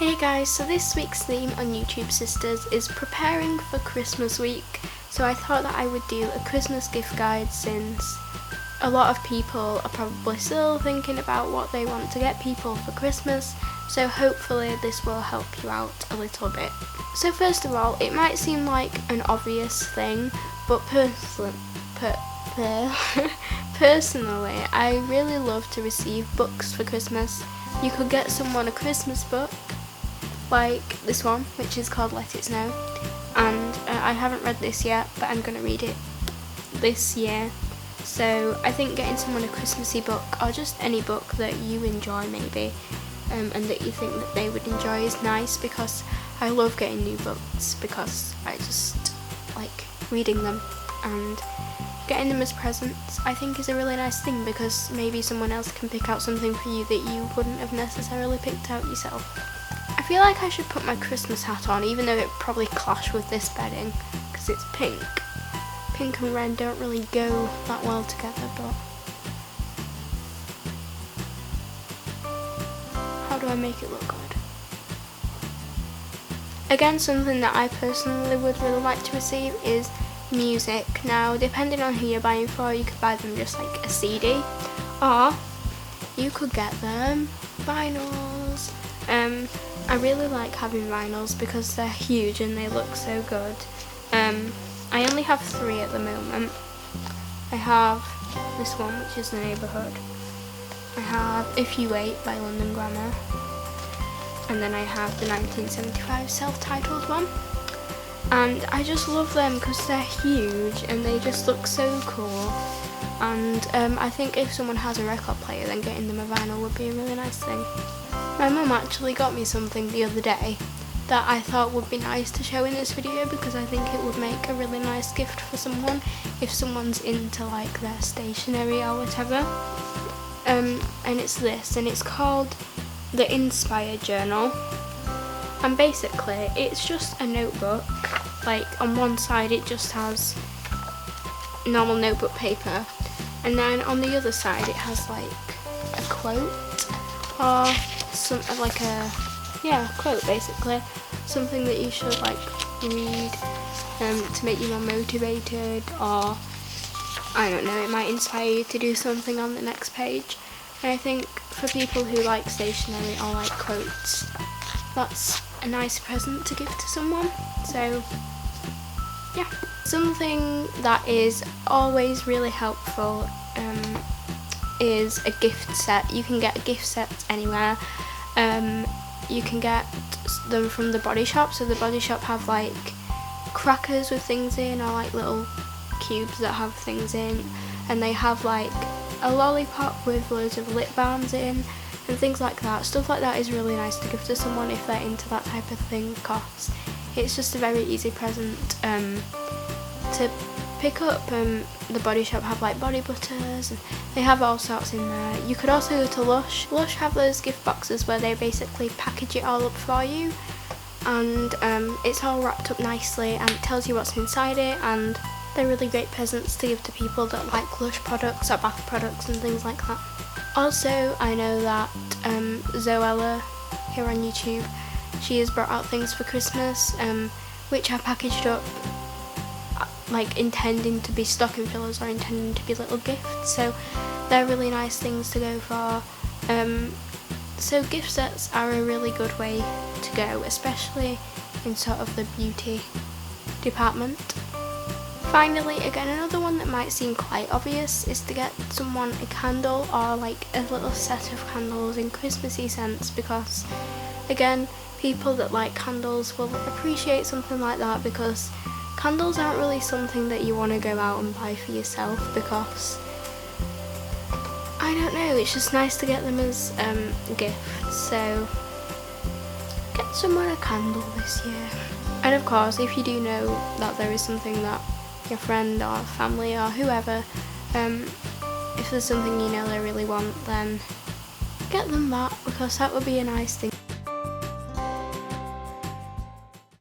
Hey guys, so this week's theme on YouTube Sisters is preparing for Christmas week. So I thought that I would do a Christmas gift guide since a lot of people are probably still thinking about what they want to get people for Christmas. So hopefully this will help you out a little bit. So first of all, it might seem like an obvious thing, but personally, I really love to receive books for Christmas. You could get someone a Christmas book, like this one, which is called Let It Snow, and I haven't read this yet, but I'm going to read it this year. So I think getting someone a Christmassy book, or just any book that you enjoy maybe, and that you think that they would enjoy is nice, because I love getting new books because I just like reading them, and getting them as presents I think is a really nice thing, because maybe someone else can pick out something for you that you wouldn't have necessarily picked out yourself. I feel like I should put my Christmas hat on, even though it probably clash with this bedding because it's pink. Pink and red don't really go that well together, but how do I make it look good? Again, something that I personally would really like to receive is music. Now, depending on who you're buying for, you could buy them just like a CD, or you could get them vinyls. I really like having vinyls because they're huge and they look so good. I only have 3 at the moment. I have this one, which is The Neighbourhood. I have If You Wait by London Grammar. And then I have the 1975 self-titled one. And I just love them because they're huge and they just look so cool. And I think if someone has a record player, then getting them a vinyl would be a really nice thing. My mum actually got me something the other day that I thought would be nice to show in this video, because I think it would make a really nice gift for someone if someone's into like their stationery or whatever. And it's this, and it's called the Inspire Journal. And basically it's just a notebook. Like on one side it just has normal notebook paper, and then on the other side it has like a quote, or something like a quote, basically something that you should like read to make you more motivated, or I don't know, it might inspire you to do something on the next page. And I think for people who like stationery or like quotes, that's a nice present to give to someone. So yeah, something that is always really helpful is a gift set. You can get gift sets anywhere. You can get them from the Body Shop. So the Body Shop have like crackers with things in, or like little cubes that have things in, and they have like a lollipop with loads of lip balms in and things like that. Stuff like that is really nice to give to someone if they're into that type of thing, because it's just a very easy present to pick up. The Body Shop have like body butters, and they have all sorts in there. You could also go to Lush. Lush have those gift boxes where they basically package it all up for you, and it's all wrapped up nicely and it tells you what's inside it, and they're really great presents to give to people that like Lush products or bath products and things like that. Also, I know that Zoella here on YouTube, she has brought out things for Christmas which are packaged up like intending to be stocking fillers or intending to be little gifts, so they're really nice things to go for. So gift sets are a really good way to go, especially in sort of the beauty department. Finally, again, another one that might seem quite obvious is to get someone a candle, or like a little set of candles in Christmassy scents, because again, people that like candles will appreciate something like that, because candles aren't really something that you want to go out and buy for yourself, because I don't know, it's just nice to get them as gifts. So get someone a candle this year. And of course, if you do know that there is something that your friend or family or whoever, if there's something you know they really want, then get them that, because that would be a nice thing.